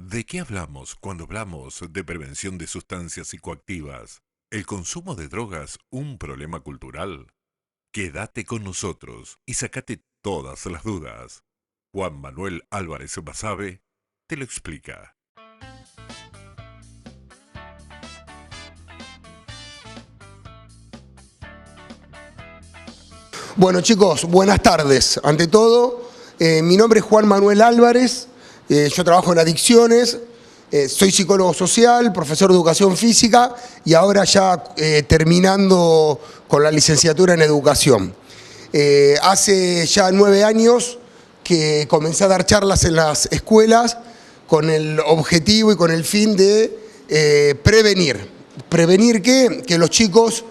¿De qué hablamos cuando hablamos de prevención de sustancias psicoactivas? ¿El consumo de drogas un problema cultural? Quédate con nosotros y sacate todas las dudas. Juan Manuel Álvarez Basabe te lo explica. Bueno chicos, buenas tardes. Ante todo, mi nombre es Juan Manuel Álvarez, yo trabajo en adicciones, soy psicólogo social, profesor de educación física y ahora ya terminando con la licenciatura en educación. Hace ya 9 años que comencé a dar charlas en las escuelas con el objetivo y con el fin de prevenir. ¿Prevenir qué? Que los chicos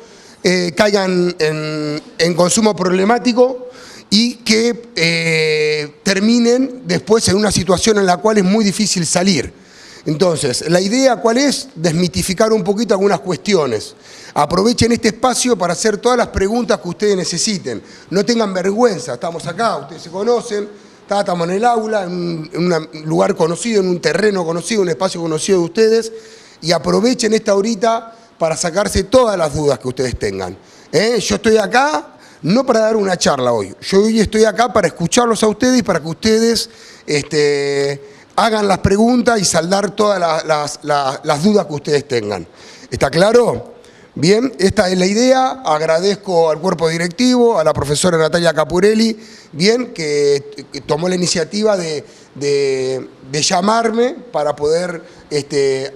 caigan en consumo problemático y que terminen después en una situación en la cual es muy difícil salir. Entonces, la idea ¿cuál es? Desmitificar un poquito algunas cuestiones. Aprovechen este espacio para hacer todas las preguntas que ustedes necesiten. No tengan vergüenza, estamos acá, ustedes se conocen, estamos en el aula, en un lugar conocido, en un terreno conocido, un espacio conocido de ustedes, y aprovechen esta horita para sacarse todas las dudas que ustedes tengan. Yo estoy acá no para dar una charla hoy, yo hoy estoy acá para escucharlos a ustedes y para que ustedes hagan las preguntas y saldar todas las dudas que ustedes tengan. ¿Está claro? Bien, esta es la idea. Agradezco al cuerpo directivo, a la profesora Natalia Capurelli, bien, que tomó la iniciativa de llamarme para poder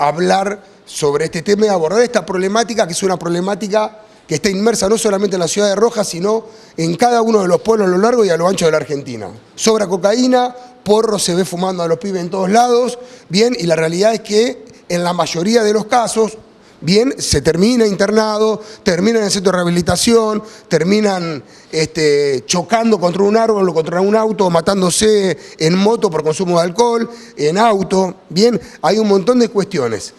hablar sobre este tema y abordar esta problemática, que es una problemática que está inmersa no solamente en la ciudad de Rojas, sino en cada uno de los pueblos a lo largo y a lo ancho de la Argentina. Sobra cocaína, porro se ve fumando a los pibes en todos lados, bien, y la realidad es que en la mayoría de los casos, bien, se termina internado, terminan en el centro de rehabilitación, terminan chocando contra un árbol o contra un auto, matándose en moto por consumo de alcohol, en auto, bien, hay un montón de cuestiones.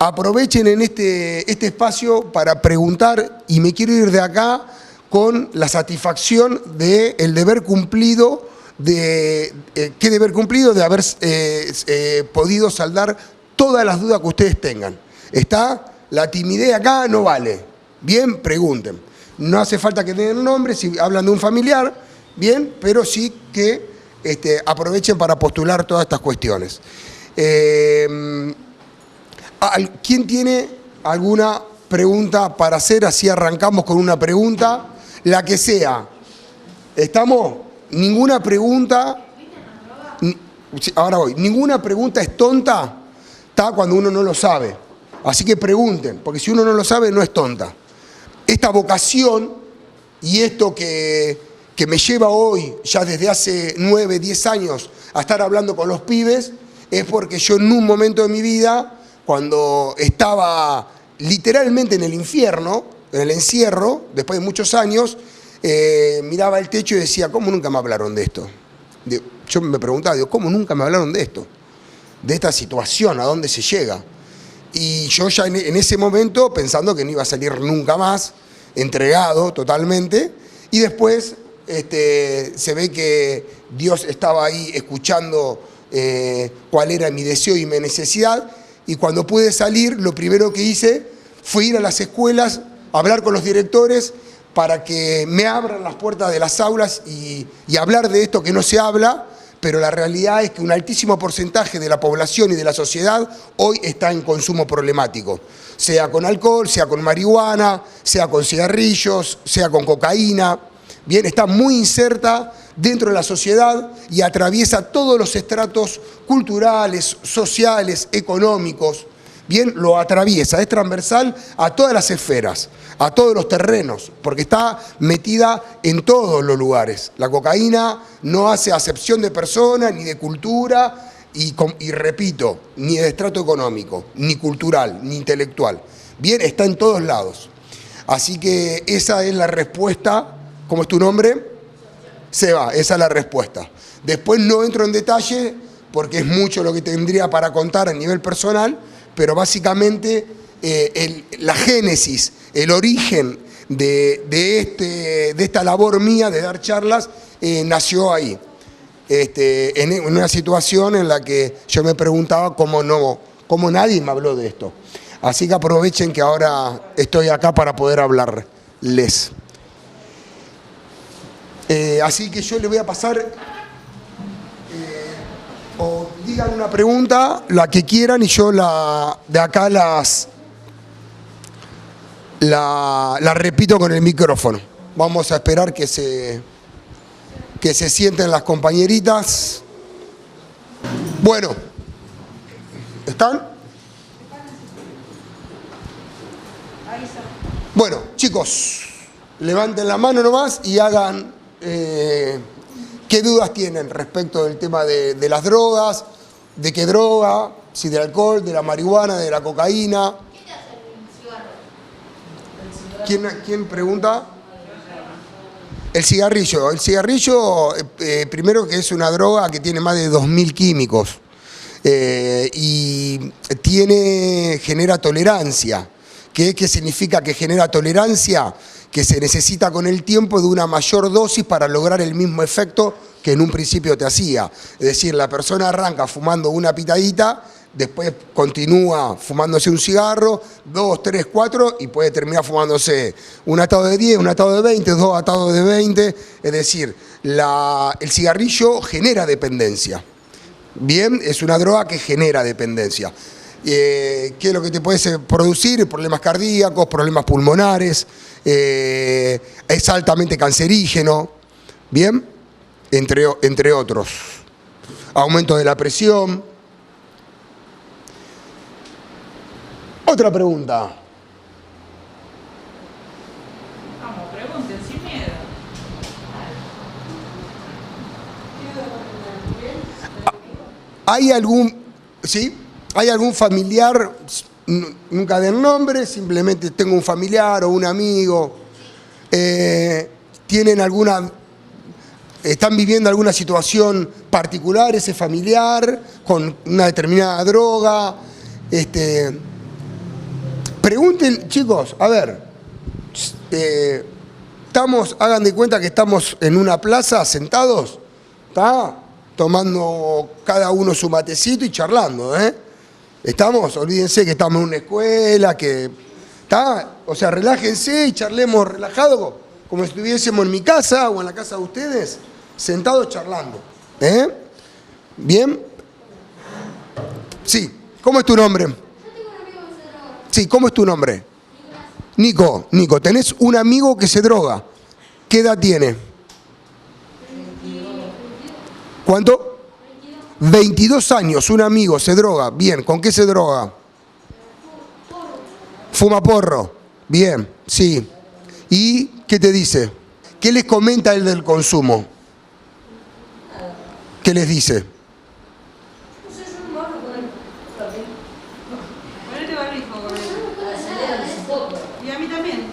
Aprovechen en este espacio para preguntar, y me quiero ir de acá con la satisfacción del deber cumplido, ¿qué deber cumplido? De haber podido saldar todas las dudas que ustedes tengan. ¿Está? La timidez acá no vale. Bien, pregunten. No hace falta que tengan nombre, si hablan de un familiar, bien, pero sí que aprovechen para postular todas estas cuestiones. ¿Quién tiene alguna pregunta para hacer? Así arrancamos con una pregunta, la que sea. ¿Estamos? Ninguna pregunta, ahora voy, ninguna pregunta es tonta, está cuando uno no lo sabe. Así que pregunten, porque si uno no lo sabe, no es tonta. Esta vocación y esto que me lleva hoy, ya desde hace 9, 10 años, a estar hablando con los pibes, es porque yo en un momento de mi vida, cuando estaba literalmente en el infierno, en el encierro, después de muchos años, miraba el techo y decía, ¿cómo nunca me hablaron de esto? Yo me preguntaba, ¿cómo nunca me hablaron de esto? De esta situación, ¿a dónde se llega? Y yo ya en ese momento, pensando que no iba a salir nunca más, entregado totalmente, y después se ve que Dios estaba ahí escuchando cuál era mi deseo y mi necesidad, y cuando pude salir, lo primero que hice fue ir a las escuelas, hablar con los directores para que me abran las puertas de las aulas y hablar de esto que no se habla, pero la realidad es que un altísimo porcentaje de la población y de la sociedad hoy está en consumo problemático, sea con alcohol, sea con marihuana, sea con cigarrillos, sea con cocaína. Bien, está muy inserta dentro de la sociedad y atraviesa todos los estratos culturales, sociales, económicos. Bien, lo atraviesa, es transversal a todas las esferas, a todos los terrenos, porque está metida en todos los lugares. La cocaína no hace acepción de persona, ni de cultura, y repito, ni de estrato económico, ni cultural, ni intelectual. Bien, está en todos lados. Así que esa es la respuesta. ¿Cómo es tu nombre? Seba, esa es la respuesta. Después no entro en detalle porque es mucho lo que tendría para contar a nivel personal, pero básicamente la génesis, el origen de esta labor mía de dar charlas nació ahí. en una situación en la que yo me preguntaba cómo nadie me habló de esto. Así que aprovechen que ahora estoy acá para poder hablarles. Así que yo le voy a pasar, o digan una pregunta, la que quieran, y yo de acá la repito con el micrófono. Vamos a esperar que se sienten las compañeritas. Bueno, ¿están? Bueno, chicos, levanten la mano nomás y hagan qué dudas tienen respecto del tema de las drogas, de qué droga, si del alcohol, de la marihuana, de la cocaína. ¿Qué te hace el cigarro? ¿Quién pregunta? El cigarrillo. El cigarrillo, primero que es una droga que tiene más de 2.000 químicos y genera tolerancia. ¿Qué significa que genera tolerancia? Que se necesita con el tiempo de una mayor dosis para lograr el mismo efecto que en un principio te hacía. Es decir, la persona arranca fumando una pitadita, después continúa fumándose un cigarro, 2, 3, 4, y puede terminar fumándose un atado de 10, un atado de 20, 2 atados de 20. Es decir, el cigarrillo genera dependencia. Bien, es una droga que genera dependencia. ¿Qué es lo que te puede producir? Problemas cardíacos, problemas pulmonares, es altamente cancerígeno, ¿bien? Entre otros. Aumento de la presión. Otra pregunta. Vamos, pregunten sin miedo. ¿Hay algún familiar, nunca den nombre, simplemente tengo un familiar o un amigo, están viviendo alguna situación particular ese familiar con una determinada droga? Pregunten, chicos, a ver, hagan de cuenta que estamos en una plaza sentados, ¿está? Tomando cada uno su matecito y charlando, ¿eh? ¿Estamos? Olvídense que estamos en una escuela, ¿está? O sea, relájense y charlemos relajados, como si estuviésemos en mi casa o en la casa de ustedes, sentados charlando, ¿eh? ¿Bien? Sí, ¿cómo es tu nombre? Sí, ¿cómo es tu nombre? Nico, tenés un amigo que se droga. ¿Qué edad tiene? ¿Cuánto? 22 años, un amigo se droga. Bien, ¿con qué se droga? Fuma porro. Bien, sí. ¿Y qué te dice? ¿Qué les comenta él del consumo? ¿Qué les dice? Ponete barbijo con él. Y a mí también.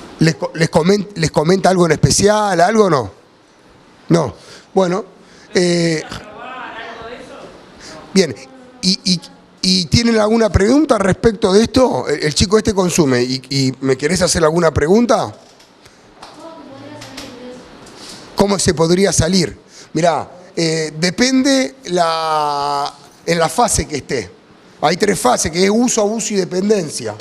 ¿Les comenta algo en especial, algo o no? No. Bueno. Bien. ¿Y tienen alguna pregunta respecto de esto? El chico este consume. ¿Y me querés hacer alguna pregunta? ¿Cómo se podría salir? Mirá, depende en la fase que esté. Hay 3 fases, que es uso, abuso y dependencia.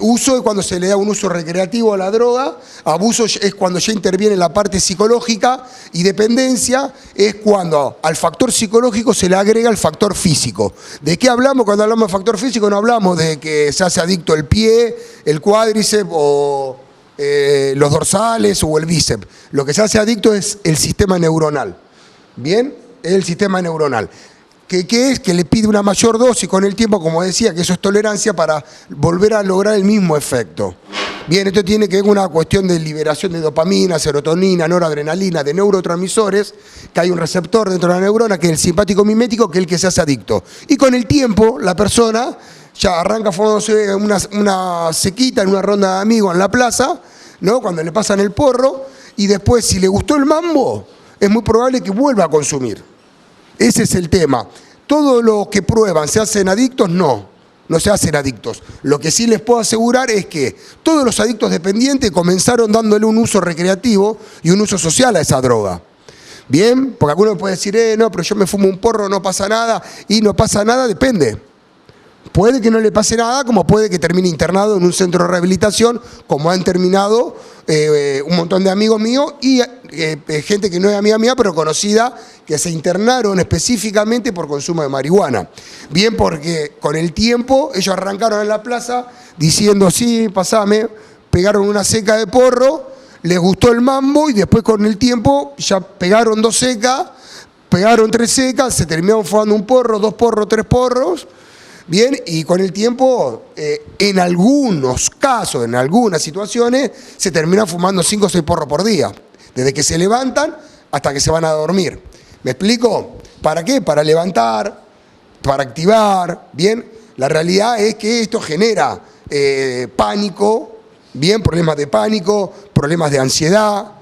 Uso es cuando se le da un uso recreativo a la droga, abuso es cuando ya interviene la parte psicológica, y dependencia es cuando al factor psicológico se le agrega el factor físico. ¿De qué hablamos cuando hablamos de factor físico? No hablamos de que se hace adicto el pie, el cuádriceps o los dorsales o el bíceps. Lo que se hace adicto es el sistema neuronal. ¿Bien? El sistema neuronal. ¿Qué es? Que le pide una mayor dosis con el tiempo, como decía, que eso es tolerancia para volver a lograr el mismo efecto. Bien, esto tiene que ver con una cuestión de liberación de dopamina, serotonina, noradrenalina, de neurotransmisores, que hay un receptor dentro de la neurona, que es el simpático mimético, que es el que se hace adicto. Y con el tiempo, la persona ya arranca fumándose una sequita en una ronda de amigos en la plaza, ¿no? Cuando le pasan el porro, y después, si le gustó el mambo, es muy probable que vuelva a consumir. Ese es el tema. Todo lo que prueban, ¿se hacen adictos? No se hacen adictos. Lo que sí les puedo asegurar es que todos los adictos dependientes comenzaron dándole un uso recreativo y un uso social a esa droga. Bien, porque alguno puede decir, no, pero yo me fumo un porro, no pasa nada. Y no pasa nada, depende. Puede que no le pase nada, como puede que termine internado en un centro de rehabilitación, como han terminado un montón de amigos míos y gente que no es amiga mía, pero conocida, que se internaron específicamente por consumo de marihuana. Bien, porque con el tiempo ellos arrancaron en la plaza diciendo, sí, pasame, pegaron una seca de porro, les gustó el mambo y después con el tiempo ya pegaron 2 secas, pegaron 3 secas, se terminaron fumando un porro, 2 porros, 3 porros. Bien, y con el tiempo, en algunos casos, en algunas situaciones, se terminan fumando 5 o 6 porros por día, desde que se levantan hasta que se van a dormir. ¿Me explico? ¿Para qué? Para levantar, para activar, ¿bien? La realidad es que esto genera pánico, ¿bien? Problemas de pánico, problemas de ansiedad,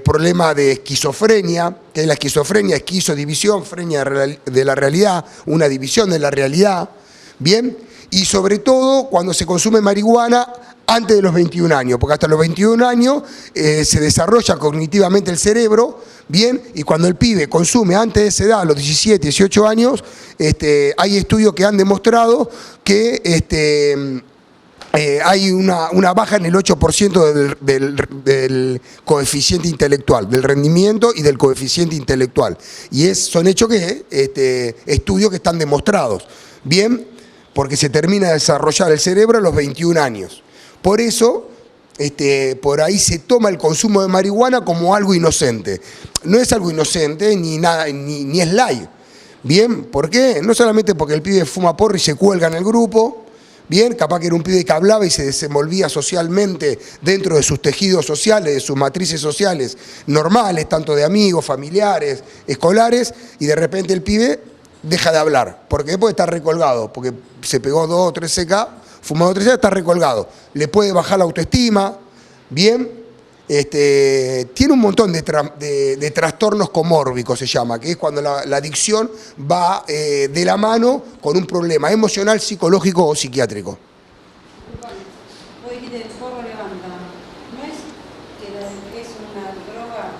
problema de esquizofrenia, que es la esquizofrenia, esquizodivisión, frenia de la realidad, una división de la realidad, ¿bien? Y sobre todo cuando se consume marihuana antes de los 21 años, porque hasta los 21 años se desarrolla cognitivamente el cerebro, ¿bien? Y cuando el pibe consume antes de esa edad, a los 17, 18 años, hay estudios que han demostrado que hay una baja en el 8% del coeficiente intelectual, del rendimiento y del coeficiente intelectual. Y son hechos que, estudios que están demostrados. Bien, porque se termina de desarrollar el cerebro a los 21 años. Por eso, por ahí se toma el consumo de marihuana como algo inocente. No es algo inocente ni nada, ni es light. Bien, ¿por qué? No solamente porque el pibe fuma porro y se cuelga en el grupo. Bien, capaz que era un pibe que hablaba y se desenvolvía socialmente dentro de sus tejidos sociales, de sus matrices sociales normales, tanto de amigos, familiares, escolares, y de repente el pibe deja de hablar. ¿Por qué? Porque está recolgado, porque se pegó 2 o 3 CK, fumó 2 o 3 CK, está recolgado. Le puede bajar la autoestima, bien. Tiene un montón de trastornos comórbicos, se llama, que es cuando la adicción va de la mano con un problema emocional, psicológico o psiquiátrico. Vos dijiste el porro levanta. ¿No es que es una droga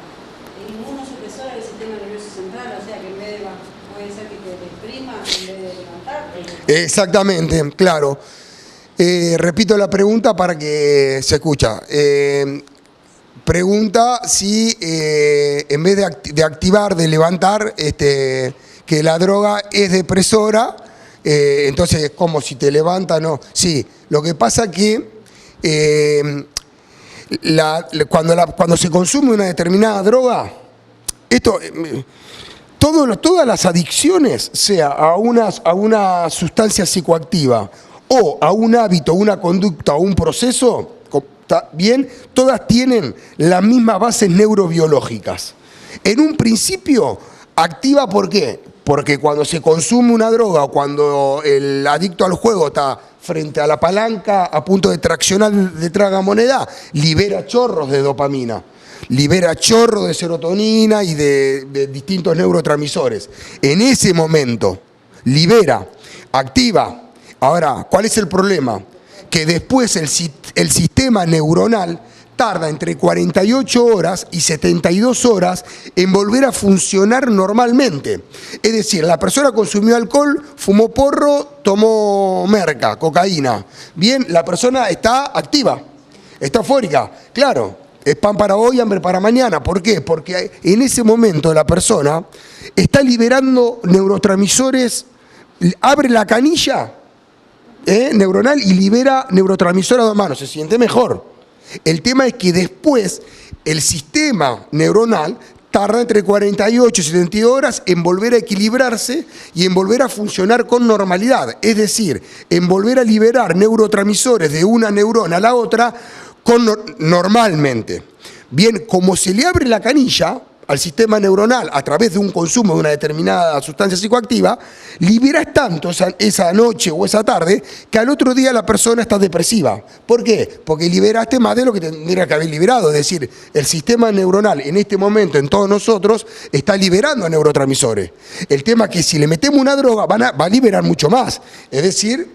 inmunosupresora del sistema nervioso central? O sea, que en vez de puede ser que te deprima en vez de levantarte. Exactamente, claro. Repito la pregunta para que se escucha. Pregunta si en vez de activar, de levantar, que la droga es depresora, entonces como si te levanta, no. Sí, lo que pasa que cuando se consume una determinada droga, todas las adicciones, sea a una sustancia psicoactiva o a un hábito, una conducta o un proceso, bien, todas tienen las mismas bases neurobiológicas. En un principio, activa, ¿por qué? Porque cuando se consume una droga o cuando el adicto al juego está frente a la palanca a punto de traccionar de tragamoneda, libera chorros de dopamina, libera chorros de serotonina y de distintos neurotransmisores. En ese momento, libera, activa. Ahora, ¿cuál es el problema? Que después el sistema neuronal tarda entre 48 horas y 72 horas en volver a funcionar normalmente. Es decir, la persona consumió alcohol, fumó porro, tomó merca, cocaína. Bien, la persona está activa, está eufórica. Claro, es pan para hoy, hambre para mañana. ¿Por qué? Porque en ese momento la persona está liberando neurotransmisores, abre la canilla neuronal y libera neurotransmisores a 2 manos, se siente mejor. El tema es que después el sistema neuronal tarda entre 48 y 72 horas en volver a equilibrarse y en volver a funcionar con normalidad. Es decir, en volver a liberar neurotransmisores de una neurona a la otra normalmente. Bien, como se le abre la canilla al sistema neuronal a través de un consumo de una determinada sustancia psicoactiva, liberas tanto esa noche o esa tarde que al otro día la persona está depresiva. ¿Por qué? Porque liberaste más de lo que tendría que haber liberado. Es decir, el sistema neuronal en este momento en todos nosotros está liberando neurotransmisores. El tema es que si le metemos una droga va a liberar mucho más. Es decir,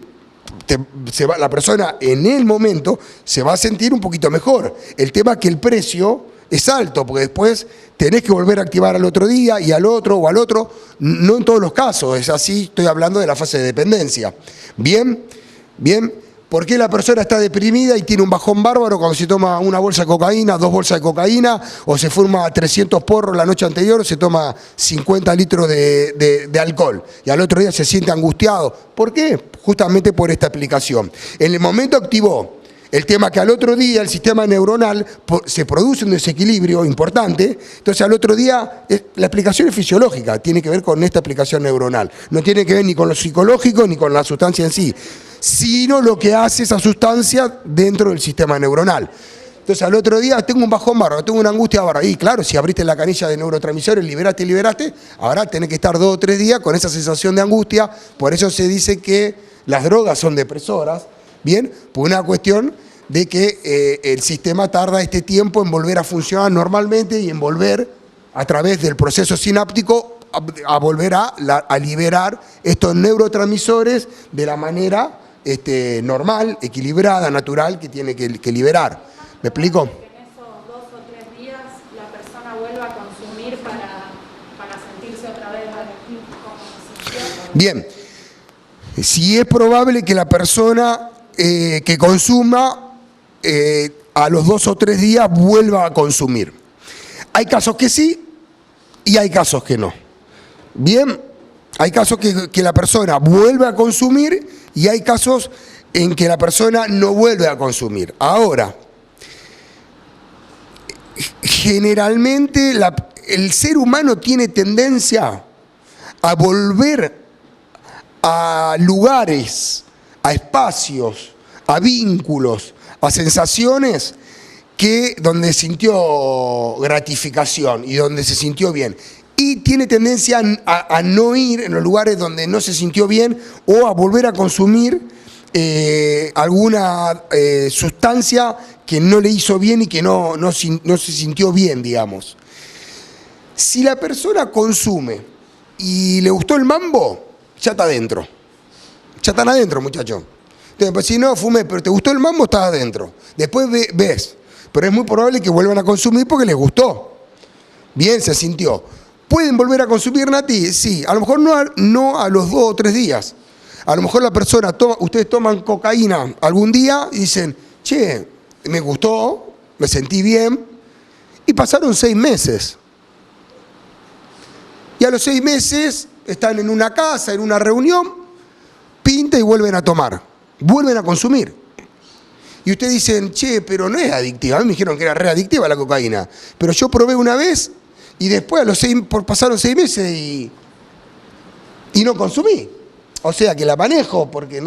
la persona en el momento se va a sentir un poquito mejor. El tema es que el precio es alto, porque después tenés que volver a activar al otro día y al otro o al otro. No en todos los casos, es así, estoy hablando de la fase de dependencia. Bien, bien. ¿Por qué la persona está deprimida y tiene un bajón bárbaro cuando se toma una bolsa de cocaína, 2 bolsas de cocaína, o se fuma 300 porros la noche anterior, o se toma 50 litros de alcohol y al otro día se siente angustiado? ¿Por qué? Justamente por esta explicación. En el momento activó el tema que al otro día el sistema neuronal se produce un desequilibrio importante, entonces al otro día la explicación es fisiológica, tiene que ver con esta explicación neuronal, no tiene que ver ni con lo psicológico ni con la sustancia en sí, sino lo que hace esa sustancia dentro del sistema neuronal. Entonces al otro día tengo un bajón bárbaro, tengo una angustia bárbara, y claro, si abriste la canilla de neurotransmisores, liberaste, ahora tenés que estar 2 o 3 días con esa sensación de angustia, por eso se dice que las drogas son depresoras, ¿bien? Por una cuestión de que el sistema tarda este tiempo en volver a funcionar normalmente y en volver a través del proceso sináptico a volver a liberar estos neurotransmisores de la manera normal, equilibrada, natural que tiene que liberar. ¿Me explico? Que en esos 2 o 3 días la persona vuelva a consumir para sentirse otra vez como se sintió. Bien, si es probable que la persona que consuma a los 2 o 3 días vuelva a consumir. Hay casos que sí y hay casos que no. Bien, hay casos que la persona vuelve a consumir y hay casos en que la persona no vuelve a consumir. Ahora, generalmente el ser humano tiene tendencia a volver a lugares, a espacios, a vínculos, a sensaciones donde sintió gratificación y donde se sintió bien. Y tiene tendencia a no ir en los lugares donde no se sintió bien o a volver a consumir alguna sustancia que no le hizo bien y que no se sintió bien, digamos. Si la persona consume y le gustó el mambo, ya está adentro. Ya están adentro, muchachos. Entonces, pues, si no fumé, pero te gustó el mambo, estás adentro. Después ves. Pero es muy probable que vuelvan a consumir porque les gustó. Bien, se sintió. ¿Pueden volver a consumir nati? Sí, a lo mejor no a los 2 o 3 días. A lo mejor la persona ustedes toman cocaína algún día y dicen, che, me gustó, me sentí bien, y pasaron 6 meses. Y a los 6 meses están en una casa, en una reunión, pinta y vuelven a tomar, vuelven a consumir. Y ustedes dicen, che, pero no es adictiva. A mí me dijeron que era readictiva la cocaína. Pero yo probé una vez y después pasaron 6 meses y no consumí. O sea que la manejo porque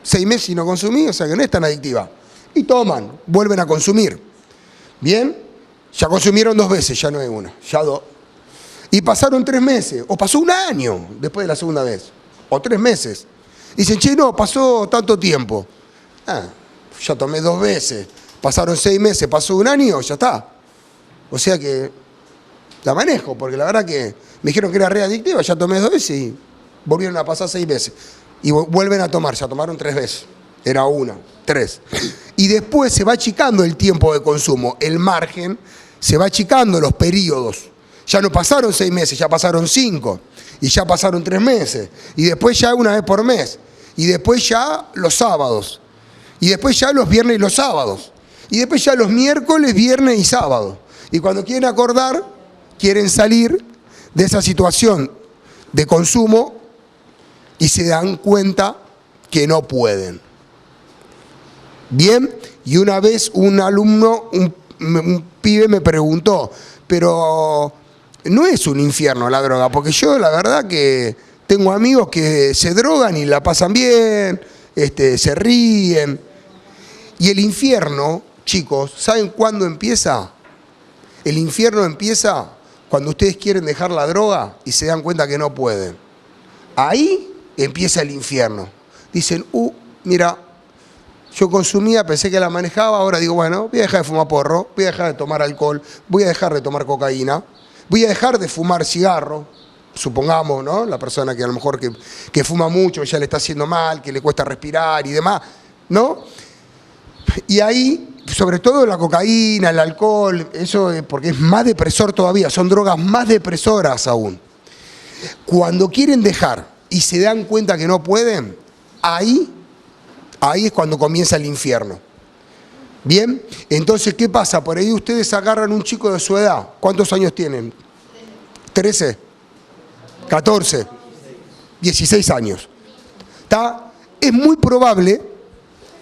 6 meses y no consumí, o sea que no es tan adictiva. Y toman, vuelven a consumir. Bien, ya consumieron 2 veces, ya no es una, ya 2. Y pasaron 3 meses, o pasó 1 año después de la segunda vez, o 3 meses. Dicen, che, no, pasó tanto tiempo. Ya tomé 2 veces, pasaron 6 meses, pasó 1 año, ya está. O sea que la manejo, porque la verdad que me dijeron que era readictiva, ya tomé 2 veces y volvieron a pasar 6 veces. Y vuelven a tomar, ya tomaron 3 veces. Era 1, 3. Y después se va achicando el tiempo de consumo, el margen, se va achicando los periodos. Ya no pasaron 6 meses, ya pasaron 5. Y ya pasaron 3 meses. Y después ya 1 vez por mes. Y después ya los sábados. Y después ya los viernes y los sábados. Y después ya los miércoles, viernes y sábado. Y cuando quieren acordar, quieren salir de esa situación de consumo y se dan cuenta que no pueden. Bien, y una vez un alumno, un pibe me preguntó, pero no es un infierno la droga, porque yo la verdad que tengo amigos que se drogan y la pasan bien, se ríen. Y el infierno, chicos, ¿saben cuándo empieza? El infierno empieza cuando ustedes quieren dejar la droga y se dan cuenta que no pueden. Ahí empieza el infierno. Dicen, mira, yo consumía, pensé que la manejaba, ahora digo, bueno, voy a dejar de fumar porro, voy a dejar de tomar alcohol, voy a dejar de tomar cocaína, voy a dejar de fumar cigarro, supongamos, ¿no? La persona que a lo mejor que fuma mucho, ya le está haciendo mal, que le cuesta respirar y demás, ¿no? Y ahí sobre todo la cocaína, el alcohol, eso porque es más depresor todavía, son drogas más depresoras aún. Cuando quieren dejar y se dan cuenta que no pueden, ahí es cuando comienza el infierno. Bien, entonces, ¿qué pasa? Por ahí ustedes agarran un chico de su edad. ¿Cuántos años tienen? 13, 14, 16 años. ¿Está? Es muy probable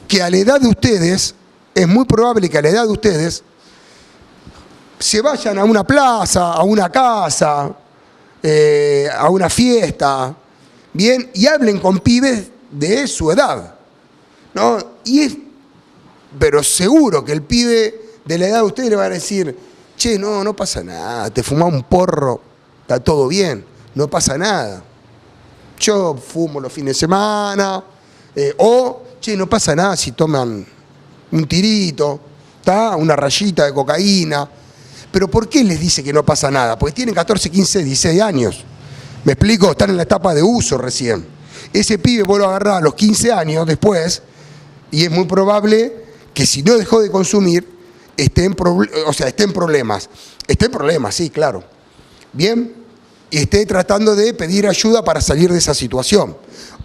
que a la edad de ustedes, se vayan a una plaza, a una casa, a una fiesta, bien, y hablen con pibes de su edad, ¿no? Pero seguro que el pibe de la edad de ustedes le va a decir, che, no pasa nada, te fumás un porro, está todo bien, no pasa nada. Yo fumo los fines de semana, che, no pasa nada si toman un tirito, ¿tá? Una rayita de cocaína. Pero ¿por qué les dice que no pasa nada? Porque tienen 14, 15, 16 años. ¿Me explico? Están en la etapa de uso recién. Ese pibe vos lo agarrás a los 15 años después y es muy probable que si no dejó de consumir, esté en problemas. Esté en problemas, sí, claro. Bien, y esté tratando de pedir ayuda para salir de esa situación.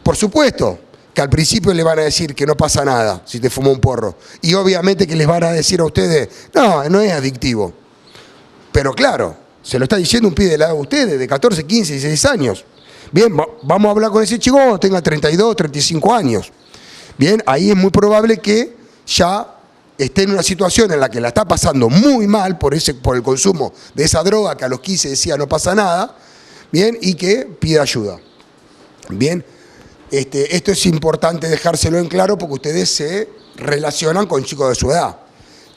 Por supuesto que al principio le van a decir que no pasa nada si te fumó un porro. Y obviamente que les van a decir a ustedes, no es adictivo. Pero claro, se lo está diciendo un pibe de la edad de ustedes, de 14, 15, 16 años. Bien, vamos a hablar con ese chico cuando tenga 32, 35 años. Bien, ahí es muy probable que ya esté en una situación en la que la está pasando muy mal por el consumo de esa droga que a los 15 decía no pasa nada, bien, y que pida ayuda. Bien, esto es importante dejárselo en claro porque ustedes se relacionan con chicos de su edad,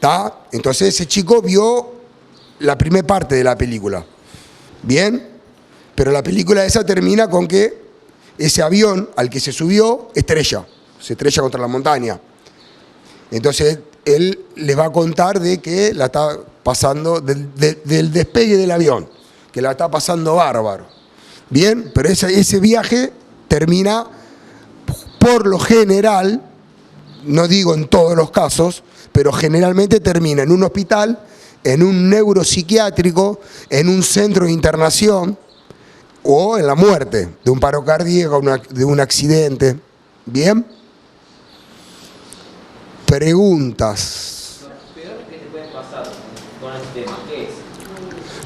¿tá? Entonces ese chico vio la primera parte de la película, bien, pero la película esa termina con que ese avión al que se subió se estrella contra la montaña. Entonces él les va a contar de que la está pasando, del despegue del avión, que la está pasando bárbaro. Bien, pero ese viaje termina, por lo general, no digo en todos los casos, pero generalmente termina en un hospital, en un neuropsiquiátrico, en un centro de internación o en la muerte de un paro cardíaco, de un accidente. ¿Bien? Preguntas. Lo peor que te puede pasar con este tema, ¿qué es?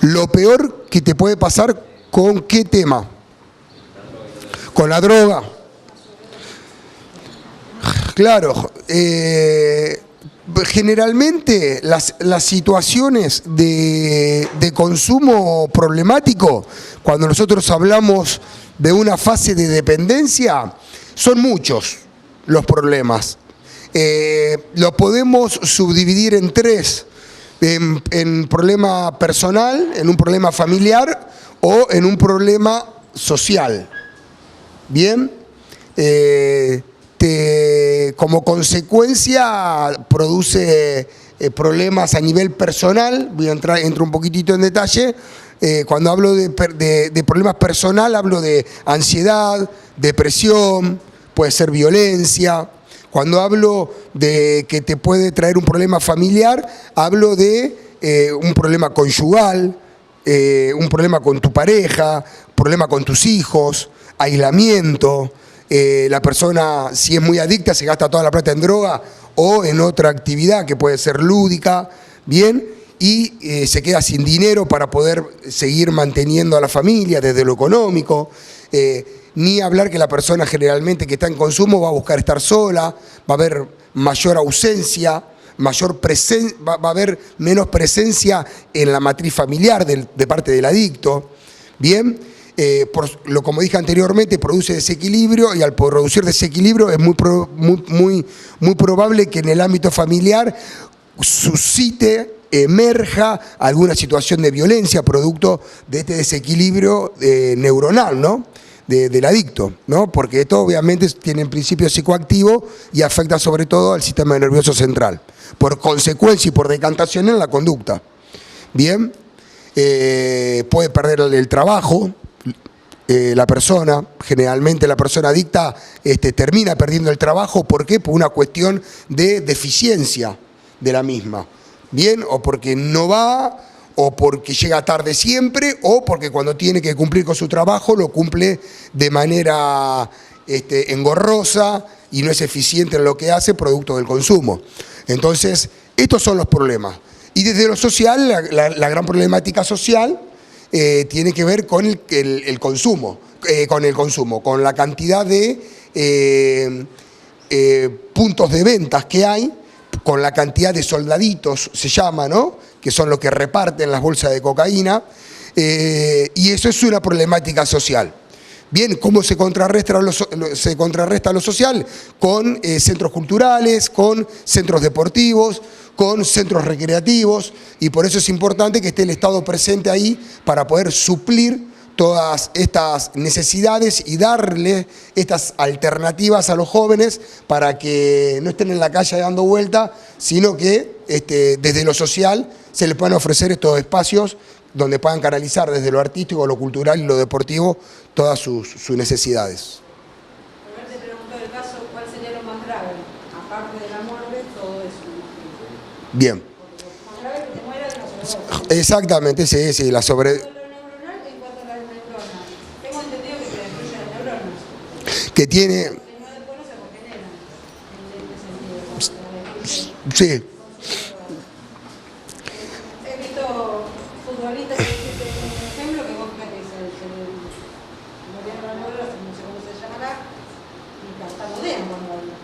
Lo peor que te puede pasar con qué tema? Con la droga. Claro, generalmente las situaciones de consumo problemático, cuando nosotros hablamos de una fase de dependencia, son muchos los problemas. Lo podemos subdividir en tres, en problema personal, en un problema familiar o en un problema social. Bien, como consecuencia produce problemas a nivel personal. Entro un poquitito en detalle. Cuando hablo de problemas personal, hablo de ansiedad, depresión, puede ser violencia. Cuando hablo de que te puede traer un problema familiar, hablo de un problema conyugal, un problema con tu pareja, problema con tus hijos, aislamiento. La persona, si es muy adicta, se gasta toda la plata en droga o en otra actividad que puede ser lúdica, bien, y se queda sin dinero para poder seguir manteniendo a la familia desde lo económico. Ni hablar que la persona generalmente que está en consumo va a buscar estar sola, va a haber mayor ausencia, va a haber menos presencia en la matriz familiar de parte del adicto. Bien, como dije anteriormente, produce desequilibrio y al producir desequilibrio es muy probable que en el ámbito familiar emerja alguna situación de violencia producto de este desequilibrio neuronal, ¿no? Del adicto, ¿no? Porque esto obviamente tiene principio psicoactivo y afecta sobre todo al sistema nervioso central, por consecuencia y por decantación en la conducta. Bien, puede perder el trabajo, la persona, generalmente la persona adicta termina perdiendo el trabajo. ¿Por qué? Por una cuestión de deficiencia de la misma. Bien, o porque no va, o porque llega tarde siempre, o porque cuando tiene que cumplir con su trabajo lo cumple de manera engorrosa y no es eficiente en lo que hace, producto del consumo. Entonces, estos son los problemas. Y desde lo social, la gran problemática social tiene que ver con el consumo, con la cantidad de puntos de ventas que hay, con la cantidad de soldaditos, se llama, ¿no?, que son los que reparten las bolsas de cocaína, y eso es una problemática social. Bien, ¿cómo se contrarresta lo social? Con centros culturales, con centros deportivos, con centros recreativos, y por eso es importante que esté el Estado presente ahí para poder suplir todas estas necesidades y darle estas alternativas a los jóvenes para que no estén en la calle dando vuelta, sino que desde lo social se les puedan ofrecer estos espacios donde puedan canalizar desde lo artístico, lo cultural y lo deportivo todas sus necesidades. Roberto te preguntó el caso, ¿cuál sería lo más grave? Aparte de la muerte, todo eso. Bien. Porque lo más grave es que te muera de una sobredosis. Exactamente, sí, la sobre... Lo neuronal en cuanto a las neuronas. Tengo entendido que te destruye las neuronas. que tiene... Y no después no se regeneran. En este sentido. Sí. He visto futbolistas que dicen, por ejemplo, que vos fíjate que se murieron las neuronas, no sé cómo se llamará, y tartamudean cuando hablan.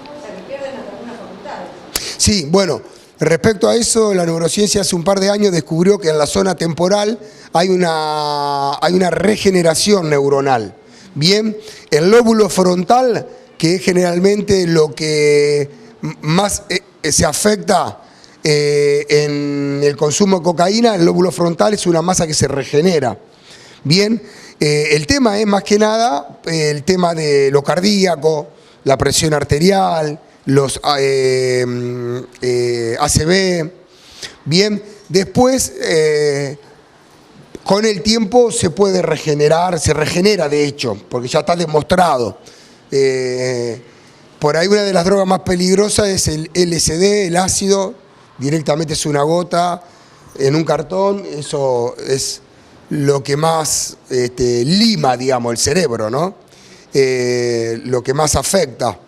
O sea, que pierden hasta algunas facultades. Sí, bueno, respecto a eso, la neurociencia hace un par de años descubrió que en la zona temporal hay una regeneración neuronal. Bien, el lóbulo frontal, que es generalmente lo que más se afecta en el consumo de cocaína, el lóbulo frontal es una masa que se regenera. Bien, el tema es más que nada el tema de lo cardíaco, la presión arterial, los ACV. Bien, después con el tiempo se puede regenerar, se regenera de hecho, porque ya está demostrado. Por ahí una de las drogas más peligrosas es el LSD, el ácido, directamente es una gota en un cartón, eso es lo que más lima, digamos, el cerebro, ¿no? Lo que más afecta,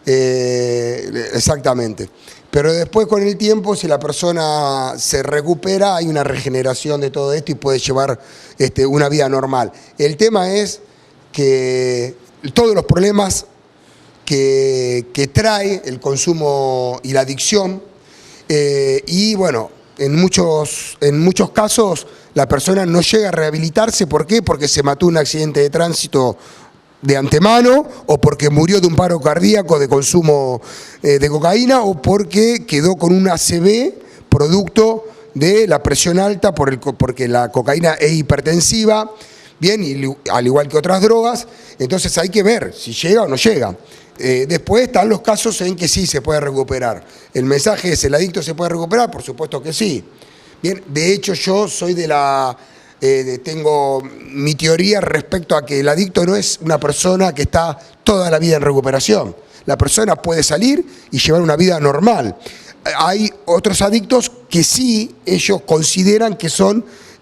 exactamente. Pero después con el tiempo, si la persona se recupera, hay una regeneración de todo esto y puede llevar una vida normal. El tema es que todos los problemas que trae el consumo y la adicción, y bueno, en muchos casos la persona no llega a rehabilitarse. ¿Por qué? Porque se mató en un accidente de tránsito de antemano, o porque murió de un paro cardíaco de consumo de cocaína, o porque quedó con un ACV producto de la presión alta, porque la cocaína es hipertensiva, bien, y al igual que otras drogas. Entonces hay que ver si llega o no llega. Después están los casos en que sí se puede recuperar. El mensaje es, ¿el adicto se puede recuperar? Por supuesto que sí. Bien, de hecho yo soy tengo mi teoría respecto a que el adicto no es una persona que está toda la vida en recuperación. La persona puede salir y llevar una vida normal. Hay otros adictos que sí, ellos consideran que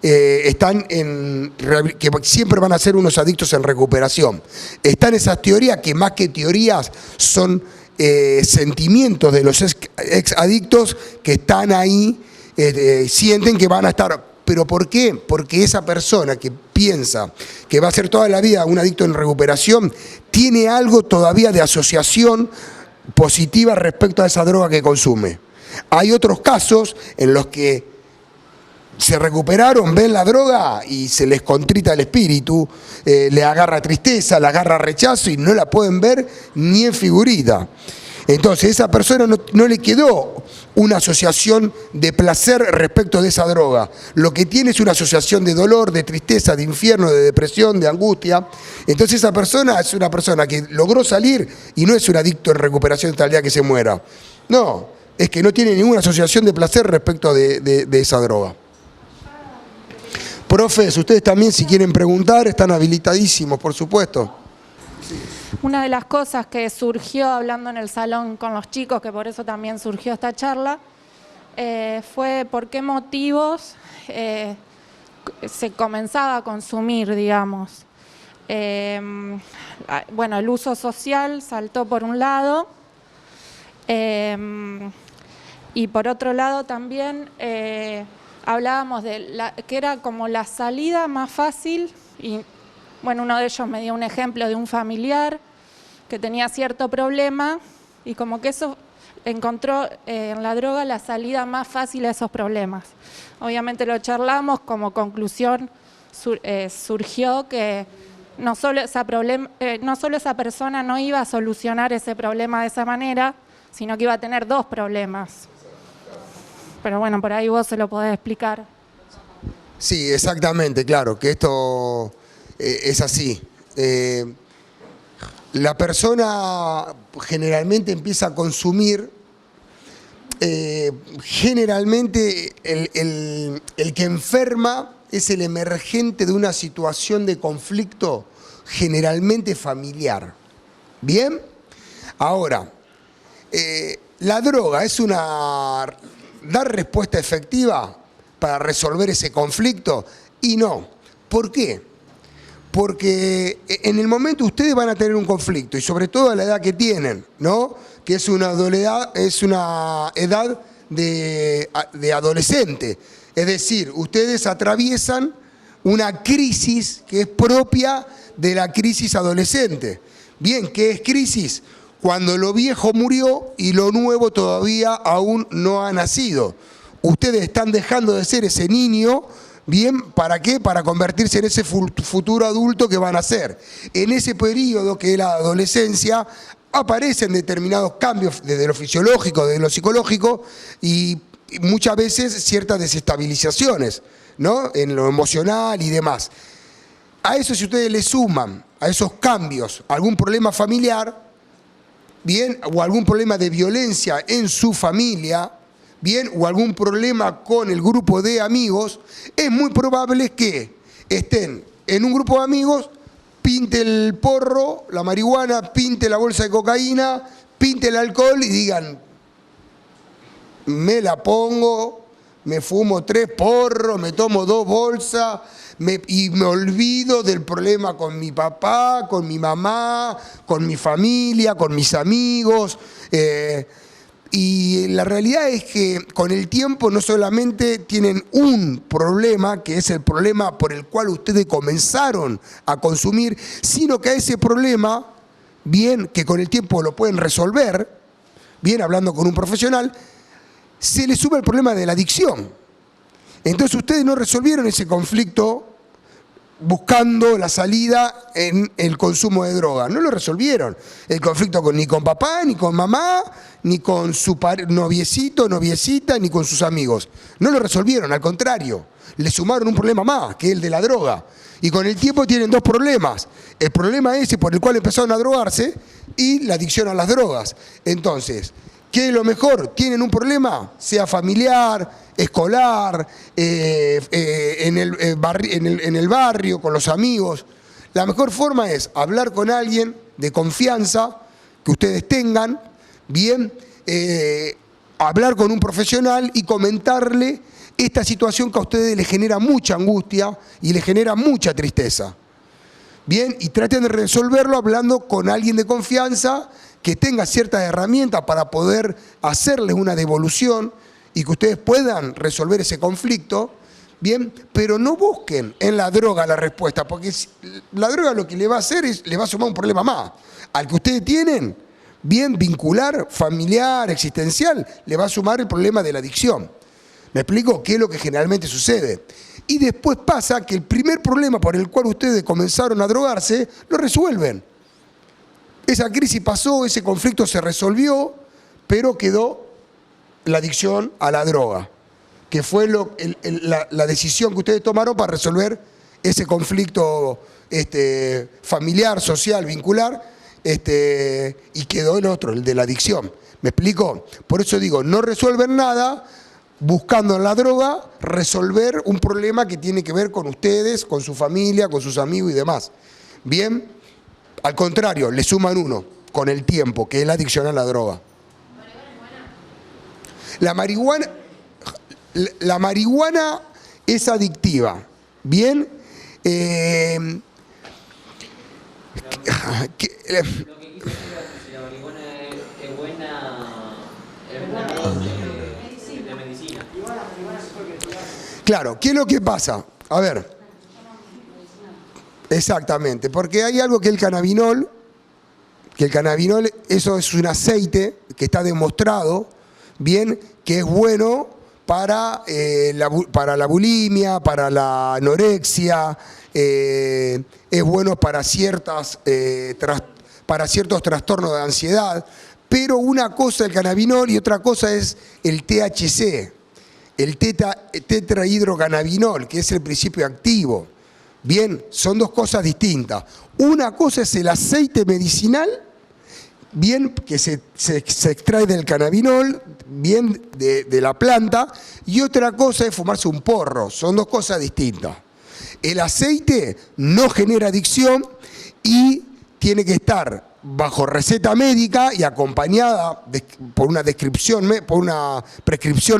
que siempre van a ser unos adictos en recuperación. Están esas teorías que más que teorías son sentimientos de los ex adictos que están ahí, sienten que van a estar. ¿Pero por qué? Porque esa persona que piensa que va a ser toda la vida un adicto en recuperación tiene algo todavía de asociación positiva respecto a esa droga que consume. Hay otros casos en los que se recuperaron, ven la droga y se les contrita el espíritu, le agarra tristeza, le agarra rechazo y no la pueden ver ni en figurita. Entonces esa persona no le quedó una asociación de placer respecto de esa droga. Lo que tiene es una asociación de dolor, de tristeza, de infierno, de depresión, de angustia. Entonces esa persona es una persona que logró salir y no es un adicto en recuperación hasta el día que se muera. No, es que no tiene ninguna asociación de placer respecto de esa droga. Profes, ustedes también si quieren preguntar están habilitadísimos, por supuesto. Una de las cosas que surgió hablando en el salón con los chicos, que por eso también surgió esta charla, fue por qué motivos se comenzaba a consumir, digamos. Bueno, el uso social saltó por un lado, y por otro lado también hablábamos de que era como la salida más fácil, y bueno, uno de ellos me dio un ejemplo de un familiar que tenía cierto problema y como que eso encontró en la droga la salida más fácil a esos problemas. Obviamente lo charlamos, como conclusión surgió que no solo esa persona no iba a solucionar ese problema de esa manera, sino que iba a tener dos problemas. Pero bueno, por ahí vos se lo podés explicar. Sí, exactamente, claro, que esto es así. La persona generalmente empieza a consumir, generalmente el que enferma es el emergente de una situación de conflicto generalmente familiar. ¿Bien? Ahora, la droga es dar respuesta efectiva para resolver ese conflicto y no. ¿Por qué? Porque en el momento ustedes van a tener un conflicto y sobre todo a la edad que tienen, ¿no? Que es una edad de adolescente. Es decir, ustedes atraviesan una crisis que es propia de la crisis adolescente. Bien, ¿qué es crisis? Cuando lo viejo murió y lo nuevo todavía aún no ha nacido. Ustedes están dejando de ser ese niño, ¿bien? ¿Para qué? Para convertirse en ese futuro adulto que van a ser. En ese periodo que es la adolescencia aparecen determinados cambios desde lo fisiológico, desde lo psicológico y muchas veces ciertas desestabilizaciones, ¿no? En lo emocional y demás. A eso, si ustedes le suman a esos cambios algún problema familiar, bien, o algún problema de violencia en su familia, bien, o algún problema con el grupo de amigos, es muy probable que estén en un grupo de amigos, pinte el porro, la marihuana, pinte la bolsa de cocaína, pinte el alcohol y digan, me la pongo, me fumo 3 porros, me tomo 2 bolsas y me olvido del problema con mi papá, con mi mamá, con mi familia, con mis amigos. Y la realidad es que con el tiempo no solamente tienen un problema, que es el problema por el cual ustedes comenzaron a consumir, sino que a ese problema, bien, que con el tiempo lo pueden resolver, bien, hablando con un profesional, se le sube el problema de la adicción. Entonces ustedes no resolvieron ese conflicto buscando la salida en el consumo de droga. No lo resolvieron. El conflicto ni con papá, ni con mamá, ni con su noviecito, noviecita, ni con sus amigos. No lo resolvieron, al contrario. Le sumaron un problema más, que es el de la droga. Y con el tiempo tienen 2 problemas. El problema ese por el cual empezaron a drogarse y la adicción a las drogas. Entonces, ¿qué es lo mejor? ¿Tienen un problema? Sea familiar, escolar, en el barrio, con los amigos. La mejor forma es hablar con alguien de confianza que ustedes tengan, bien, hablar con un profesional y comentarle esta situación que a ustedes les genera mucha angustia y les genera mucha tristeza. Bien, y traten de resolverlo hablando con alguien de confianza que tenga ciertas herramientas para poder hacerles una devolución y que ustedes puedan resolver ese conflicto, bien, pero no busquen en la droga la respuesta, porque la droga lo que le va a hacer es, le va a sumar un problema más. Al que ustedes tienen, bien, vincular, familiar, existencial, le va a sumar el problema de la adicción. ¿Me explico? ¿Qué es lo que generalmente sucede? Y después pasa que el primer problema por el cual ustedes comenzaron a drogarse, lo resuelven. Esa crisis pasó, ese conflicto se resolvió, pero quedó la adicción a la droga, que fue la decisión que ustedes tomaron para resolver ese conflicto familiar, social, vincular, y quedó el otro, el de la adicción. ¿Me explico? Por eso digo, no resuelven nada buscando en la droga resolver un problema que tiene que ver con ustedes, con su familia, con sus amigos y demás. Bien, al contrario, le suman uno con el tiempo, que es la adicción a la droga. La marihuana, la marihuana es adictiva. Bien. Lo que quise decir es que si la marihuana es buena, de medicina. Claro, ¿qué es lo que pasa? A ver. Exactamente, porque hay algo que el cannabinol, eso es un aceite que está demostrado, bien, que es bueno para la bulimia, para la anorexia, es bueno para ciertos trastornos de ansiedad, pero una cosa es el cannabinol y otra cosa es el THC, el tetrahidrocannabinol, que es el principio activo. Bien, son dos cosas distintas. Una cosa es el aceite medicinal, bien, que se extrae del cannabinol, bien, de la planta, y otra cosa es fumarse un porro. Son dos cosas distintas. El aceite no genera adicción y tiene que estar bajo receta médica y acompañada por una prescripción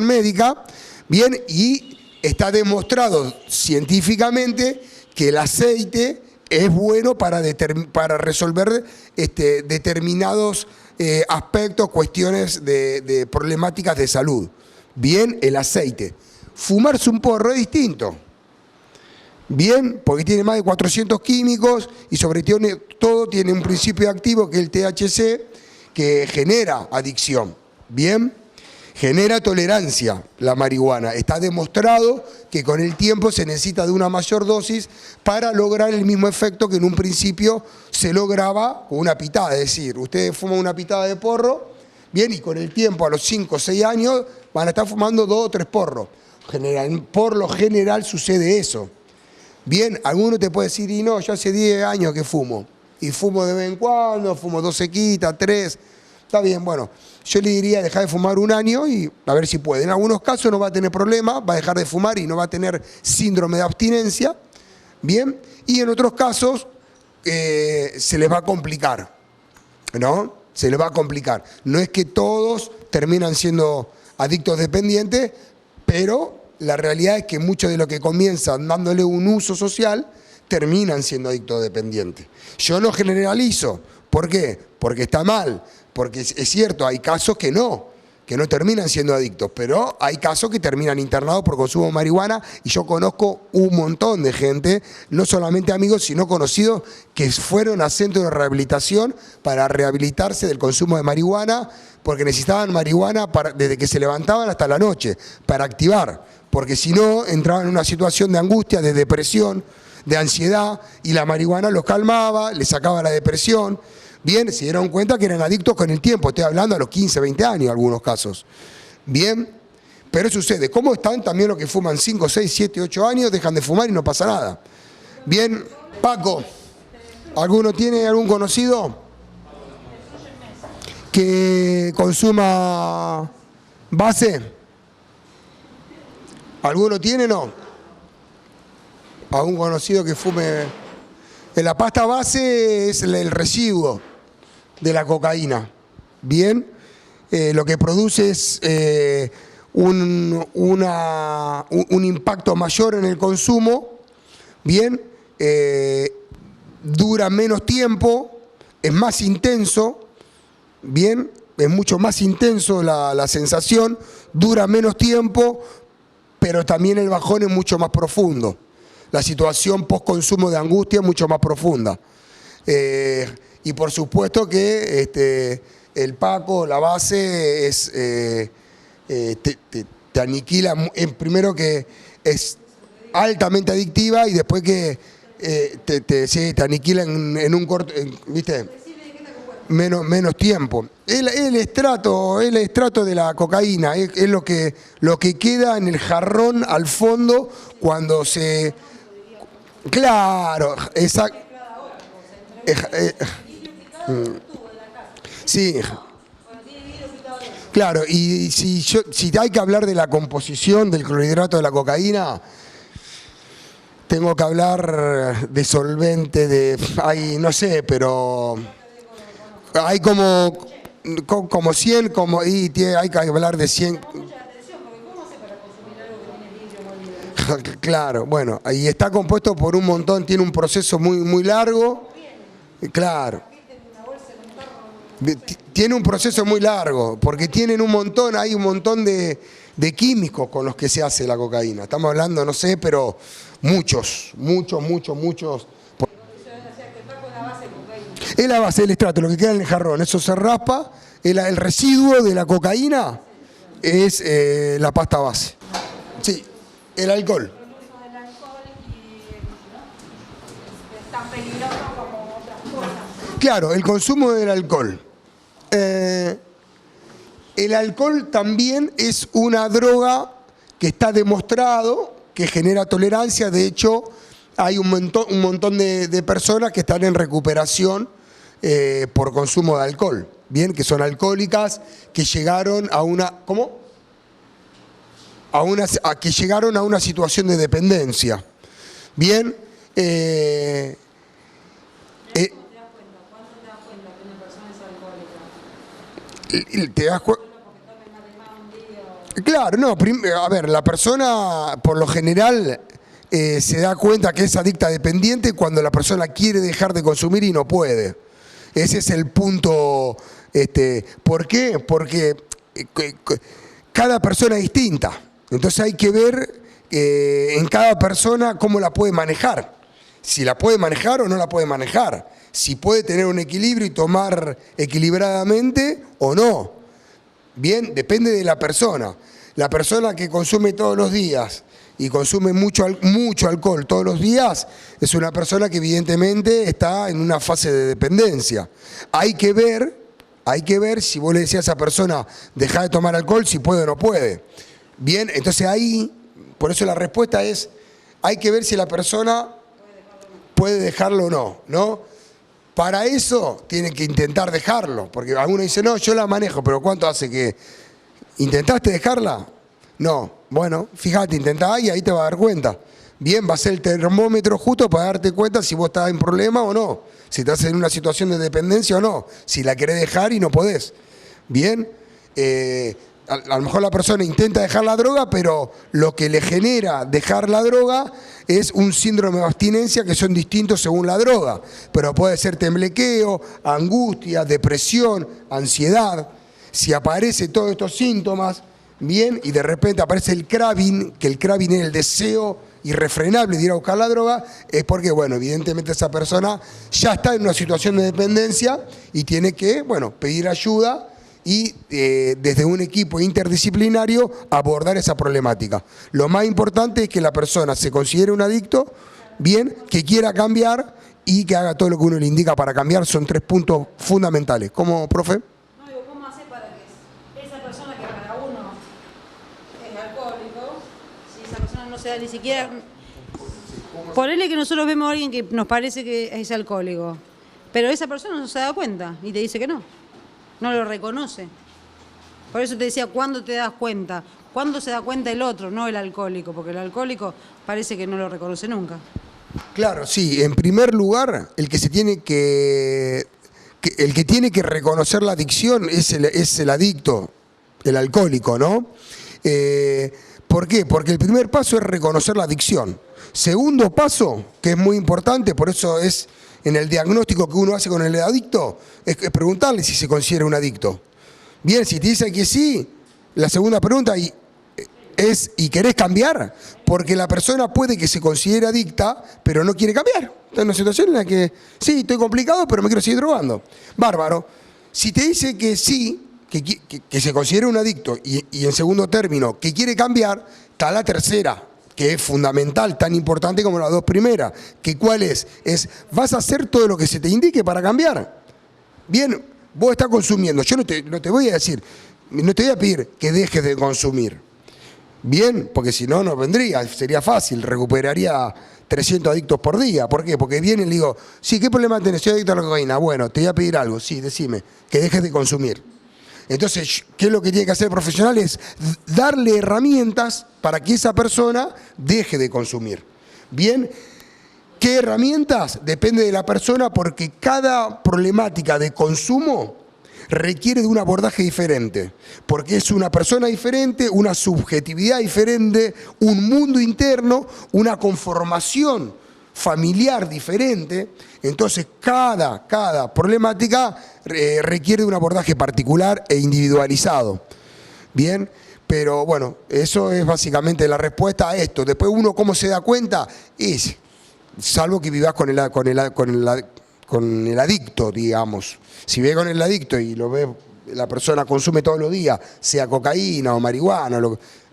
médica, bien, y está demostrado científicamente que el aceite es bueno para resolver determinados aspectos, cuestiones de problemáticas de salud. Bien, el aceite. Fumarse un porro es distinto. Bien, porque tiene más de 400 químicos y sobre todo tiene un principio activo que es el THC, que genera adicción. Bien. Genera tolerancia la marihuana. Está demostrado que con el tiempo se necesita de una mayor dosis para lograr el mismo efecto que en un principio se lograba con una pitada. Es decir, ustedes fuman una pitada de porro, bien, y con el tiempo, a los 5 o 6 años, van a estar fumando 2 o 3 porros. Por lo general sucede eso. Bien, alguno te puede decir, y no, yo hace 10 años que fumo. Y fumo de vez en cuando, fumo 2 sequitas, 3. Está bien, bueno. Yo le diría dejar de fumar un año y a ver si puede. En algunos casos no va a tener problema, va a dejar de fumar y no va a tener síndrome de abstinencia. Bien. Y en otros casos se les va a complicar. ¿No? Se les va a complicar. No es que todos terminan siendo adictos dependientes, pero la realidad es que muchos de los que comienzan dándole un uso social terminan siendo adictos dependientes. Yo no generalizo. ¿Por qué? Porque está mal. Porque es cierto, hay casos que no terminan siendo adictos, pero hay casos que terminan internados por consumo de marihuana y yo conozco un montón de gente, no solamente amigos, sino conocidos, que fueron a centros de rehabilitación para rehabilitarse del consumo de marihuana porque necesitaban marihuana desde que se levantaban hasta la noche, para activar, porque si no entraban en una situación de angustia, de depresión, de ansiedad, y la marihuana los calmaba, les sacaba la depresión. Bien, se dieron cuenta que eran adictos con el tiempo, estoy hablando a los 15, 20 años en algunos casos. Bien, pero sucede. ¿Cómo están también los que fuman 5, 6, 7, 8 años, dejan de fumar y no pasa nada? Bien, Paco, ¿alguno tiene algún conocido que consuma base? ¿Alguno tiene, no? ¿Algún conocido que fume? La pasta base es el residuo de la cocaína. Bien, lo que produce es un impacto mayor en el consumo. Bien, dura menos tiempo, es más intenso. Bien, es mucho más intenso la sensación, dura menos tiempo, pero también el bajón es mucho más profundo. La situación post-consumo de angustia es mucho más profunda. Y por supuesto que el Paco, la base, te aniquila, primero que es altamente adictiva y después que te aniquila en un corto, ¿viste? Menos tiempo. El estrato de la cocaína es lo que queda en el jarrón al fondo cuando se... Claro, exacto. Sí. Claro, y si hay que hablar de la composición del clorhidrato de la cocaína, tengo que hablar de solvente, no sé, pero hay como 100, hay que hablar de 100. Claro, bueno, y está compuesto por un montón, tiene un proceso muy largo. Claro. Tiene un proceso muy largo, porque tienen hay un montón de químicos con los que se hace la cocaína. Estamos hablando, no sé, pero muchos. Es la base del extracto, lo que queda en el jarrón, eso se raspa, el residuo de la cocaína es la pasta base. Sí, el alcohol. Es tan peligroso como otras cosas. Claro, el consumo del alcohol. El alcohol también es una droga que está demostrado que genera tolerancia. De hecho, hay un montón de personas que están en recuperación por consumo de alcohol. Bien, que son alcohólicas, que llegaron a una... ¿Cómo? Que llegaron a una situación de dependencia. Bien. ¿Cuándo te das cuenta que una persona es alcohólica? Te das cuenta. Claro, no, a ver, la persona por lo general se da cuenta que es adicta dependiente cuando la persona quiere dejar de consumir y no puede. Ese es el punto. ¿Por qué? Porque cada persona es distinta. Entonces hay que ver en cada persona cómo la puede manejar. Si la puede manejar o no la puede manejar. Si puede tener un equilibrio y tomar equilibradamente o no. Bien, depende de la persona. La persona que consume todos los días y consume mucho alcohol todos los días es una persona que evidentemente está en una fase de dependencia. Hay que ver si vos le decís a esa persona deja de tomar alcohol, si puede o no puede. Bien, entonces ahí, por eso la respuesta es, hay que ver si la persona puede dejarlo o no, ¿no? Para eso tienen que intentar dejarlo, porque algunos dicen, no, yo la manejo, pero ¿cuánto hace que intentaste dejarla? No, bueno, fíjate, intentá y ahí te vas a dar cuenta. Bien, va a ser el termómetro justo para darte cuenta si vos estás en problema o no, si estás en una situación de dependencia o no, si la querés dejar y no podés. Bien, a lo mejor la persona intenta dejar la droga, pero lo que le genera dejar la droga es un síndrome de abstinencia que son distintos según la droga. Pero puede ser temblequeo, angustia, depresión, ansiedad. Si aparece todos estos síntomas, bien, y de repente aparece el craving, que el craving es el deseo irrefrenable de ir a buscar la droga, es porque, bueno, evidentemente esa persona ya está en una situación de dependencia y tiene que, bueno, pedir ayuda y desde un equipo interdisciplinario abordar esa problemática. Lo más importante es que la persona se considere un adicto, bien, que quiera cambiar y que haga todo lo que uno le indica para cambiar. Son 3 puntos fundamentales. ¿Cómo, profe? No, digo, ¿cómo hacer para que esa persona que para uno es alcohólico, si esa persona no se da ni siquiera... Ponele que nosotros vemos a alguien que nos parece que es alcohólico, pero esa persona no se da cuenta y te dice que no. No lo reconoce. Por eso te decía, ¿cuándo te das cuenta? ¿Cuándo se da cuenta el otro, no el alcohólico? Porque el alcohólico parece que no lo reconoce nunca. Claro, sí. En primer lugar, el que tiene que reconocer la adicción es el adicto, el alcohólico, ¿no? ¿Por qué? Porque el primer paso es reconocer la adicción. Segundo paso, que es muy importante, por eso es en el diagnóstico que uno hace con el adicto, es preguntarle si se considera un adicto. Bien, si te dice que sí, la segunda pregunta es, ¿y querés cambiar? Porque la persona puede que se considere adicta, pero no quiere cambiar. Está en una situación en la que, sí, estoy complicado, pero me quiero seguir drogando. Bárbaro. Si te dice que sí, que se considera un adicto, y en segundo término, que quiere cambiar, está la tercera, que es fundamental, tan importante como las 2 primeras. ¿Que cuál es? Es, vas a hacer todo lo que se te indique para cambiar. Bien, vos estás consumiendo. Yo no te voy a decir, no te voy a pedir que dejes de consumir. Bien, porque si no, no vendría, sería fácil, recuperaría 300 adictos por día. ¿Por qué? Porque viene y le digo, sí, ¿qué problema tenés? Soy adicto a la cocaína. Bueno, te voy a pedir algo, sí, decime, que dejes de consumir. Entonces, ¿qué es lo que tiene que hacer el profesional? Es darle herramientas para que esa persona deje de consumir. Bien, ¿qué herramientas? Depende de la persona, porque cada problemática de consumo requiere de un abordaje diferente, porque es una persona diferente, una subjetividad diferente, un mundo interno, una conformación familiar diferente. Entonces cada problemática requiere de un abordaje particular e individualizado. Bien, pero bueno, eso es básicamente la respuesta a esto. Después uno cómo se da cuenta es, salvo que vivas con el adicto, digamos. Si ve con el adicto y lo ve, la persona consume todos los días, sea cocaína o marihuana,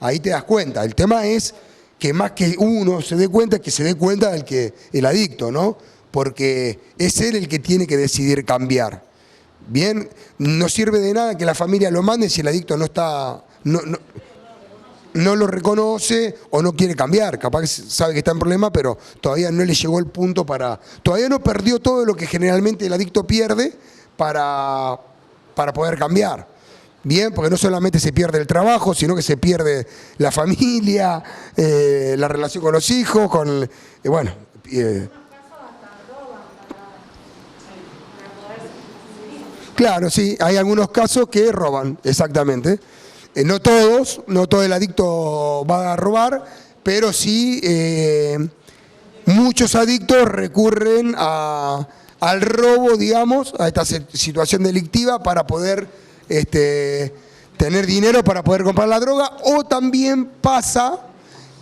ahí te das cuenta. El tema es que más que uno se dé cuenta, que se dé cuenta el adicto, ¿no? Porque es él el que tiene que decidir cambiar. Bien, no sirve de nada que la familia lo mande si el adicto no lo reconoce o no quiere cambiar. Capaz que sabe que está en problema, pero todavía no le llegó el punto todavía no perdió todo lo que generalmente el adicto pierde para poder cambiar. Bien, porque no solamente se pierde el trabajo, sino que se pierde la familia, la relación con los hijos, claro, sí, hay algunos casos que roban, exactamente. No todo el adicto va a robar, pero sí muchos adictos recurren al robo, digamos, a esta situación delictiva para poder tener dinero para poder comprar la droga, o también pasa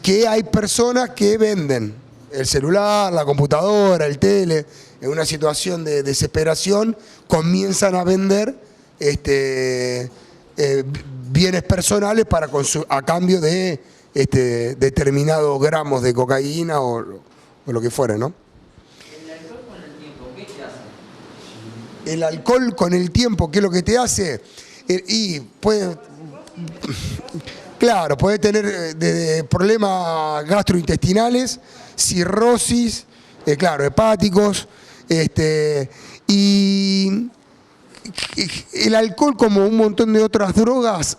que hay personas que venden el celular, la computadora, el tele, en una situación de desesperación, comienzan a vender bienes personales a cambio de determinados gramos de cocaína o lo que fuera, ¿no? ¿El alcohol con el tiempo qué te hace? El alcohol con el tiempo, ¿qué es lo que te hace? Claro, puede tener desde problemas gastrointestinales, cirrosis, claro, hepáticos, y el alcohol, como un montón de otras drogas,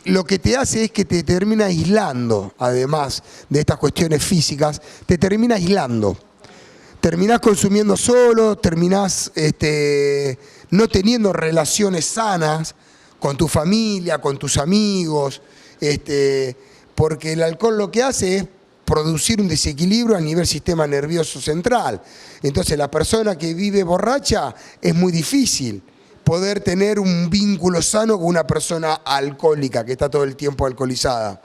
lo que te hace es que te termina aislando, además de estas cuestiones físicas, te termina aislando. Terminás consumiendo solo, terminás no teniendo relaciones sanas con tu familia, con tus amigos, porque el alcohol lo que hace es producir un desequilibrio a nivel sistema nervioso central. Entonces la persona que vive borracha es muy difícil poder tener un vínculo sano con una persona alcohólica que está todo el tiempo alcoholizada.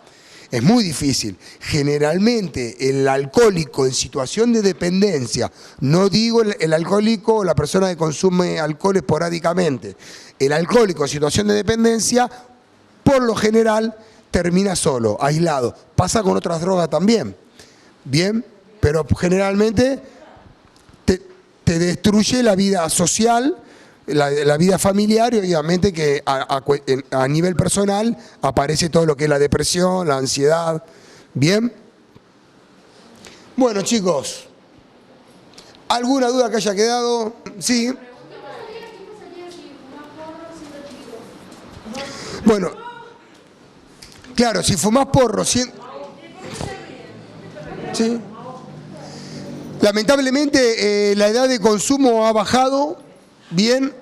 Es muy difícil. Generalmente el alcohólico en situación de dependencia, no digo el alcohólico o la persona que consume alcohol esporádicamente, el alcohólico en situación de dependencia, por lo general, termina solo, aislado. Pasa con otras drogas también, bien, pero generalmente te destruye la vida social, la vida familiar, y obviamente que a nivel personal aparece todo lo que es la depresión, la ansiedad. Bien. Bueno, chicos, ¿alguna duda que haya quedado? Sí. Bueno, claro, si fumás porro, ¿sí? Lamentablemente la edad de consumo ha bajado. Bien,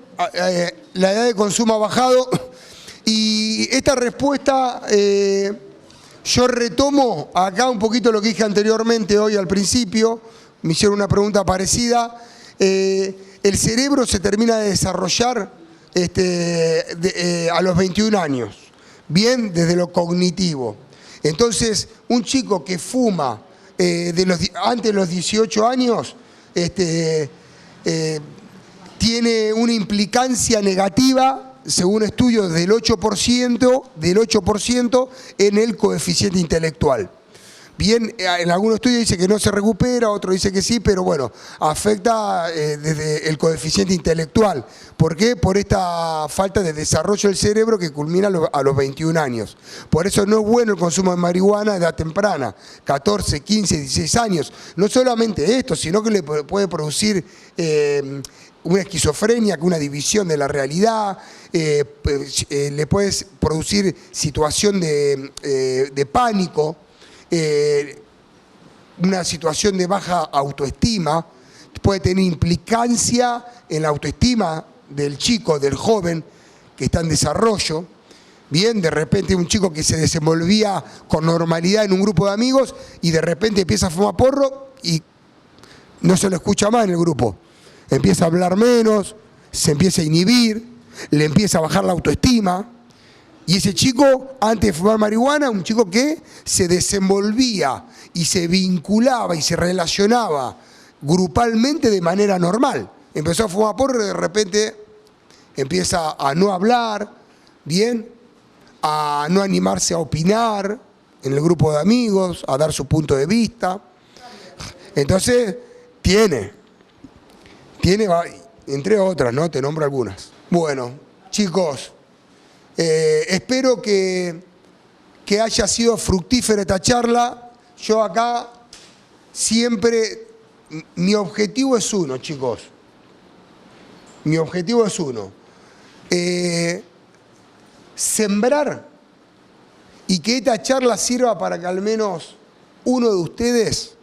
la edad de consumo ha bajado, y esta respuesta yo retomo acá un poquito lo que dije anteriormente hoy al principio. Me hicieron una pregunta parecida. El cerebro se termina de desarrollar a los 21 años, bien, desde lo cognitivo. Entonces, un chico que fuma antes de los 18 años tiene una implicancia negativa, según estudios, del 8% en el coeficiente intelectual. Bien, en algunos estudios dice que no se recupera, otros dice que sí, pero bueno, afecta desde el coeficiente intelectual. ¿Por qué? Por esta falta de desarrollo del cerebro que culmina a los 21 años. Por eso no es bueno el consumo de marihuana a edad temprana, 14, 15, 16 años. No solamente esto, sino que le puede producir una esquizofrenia, una división de la realidad, le puede producir situación de pánico, una situación de baja autoestima, puede tener implicancia en la autoestima del chico, del joven que está en desarrollo. Bien, de repente un chico que se desenvolvía con normalidad en un grupo de amigos y de repente empieza a fumar porro y no se lo escucha más en el grupo. Empieza a hablar menos, se empieza a inhibir, le empieza a bajar la autoestima. Y ese chico, antes de fumar marihuana, un chico que se desenvolvía y se vinculaba y se relacionaba grupalmente de manera normal. Empezó a fumar porro y de repente empieza a no hablar, bien, a no animarse a opinar en el grupo de amigos, a dar su punto de vista. Entonces, tiene, entre otras, ¿no? Te nombro algunas. Bueno, chicos, espero que haya sido fructífera esta charla. Yo acá siempre, mi objetivo es uno, chicos. Mi objetivo es uno. Sembrar y que esta charla sirva para que al menos uno de ustedes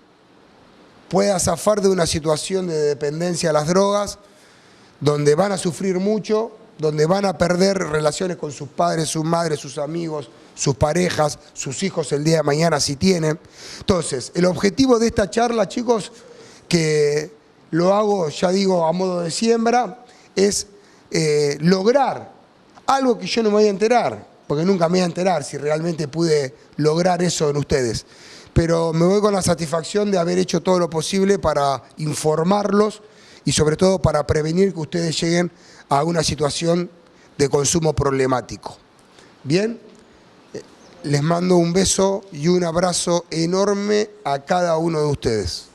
pueda zafar de una situación de dependencia a las drogas, donde van a sufrir mucho, donde van a perder relaciones con sus padres, sus madres, sus amigos, sus parejas, sus hijos el día de mañana si tienen. Entonces, el objetivo de esta charla, chicos, que lo hago, ya digo, a modo de siembra, es lograr algo que yo no me voy a enterar, porque nunca me voy a enterar si realmente pude lograr eso en ustedes. Pero me voy con la satisfacción de haber hecho todo lo posible para informarlos y sobre todo para prevenir que ustedes lleguen a una situación de consumo problemático. Bien, les mando un beso y un abrazo enorme a cada uno de ustedes.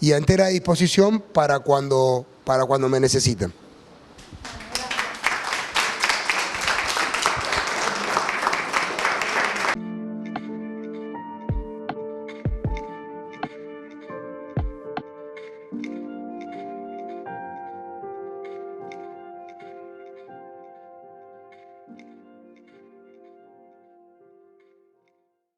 Y a entera disposición para cuando me necesiten.